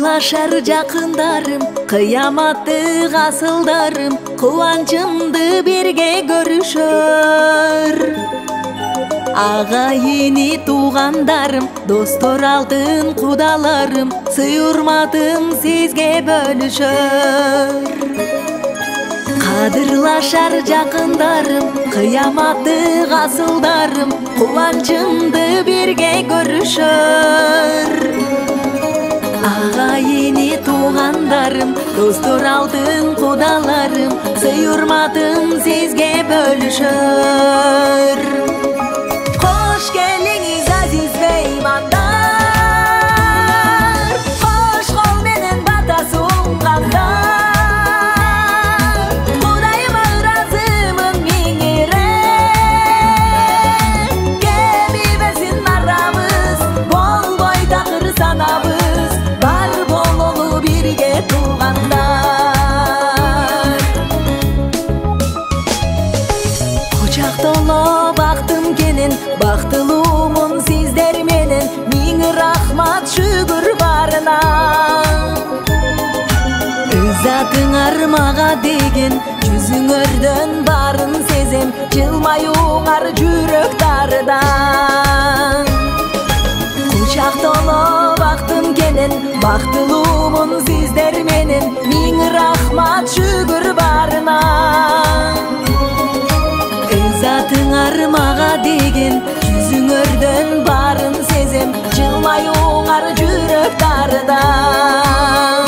Кадырлашар жакындарым, кыяматтык асылдарым, кубанчымды бирге көрүшөр. Агайыны туугандарым, достор алтын кудаларым, сый-урматым сизге бөлүшөр. Кадырлашар жакындарым, кыяматтык асылдарым, кубанчымды бирге көрүшөр. Агайыны туугандарым, достор алтын кудаларым, сый-урматым сизге бөлүшөр. Хош келиңиз азиз меймандар, кош кол менен бата сунгандар. Кудайыма ыраазымын миңире, кеми берсин арамыз, болбой такыр санабыз, бар бололу бирге туугандар. Кучак толо бактым кенен, бактылуумун сиздер менен, миң рахмат шүгүр барына. Затыңар мага деген жүзүңөрдөн барын сезем, жылмаюңар жүрөк дарыдан. Кучак толо бактым кенен, бактылуумун сиздер менен, миң рахмат шүгүр барына. Затыңар мага деген жүзүңөрдөн барын сезем, жылмаюңар жүрөк дарыдан.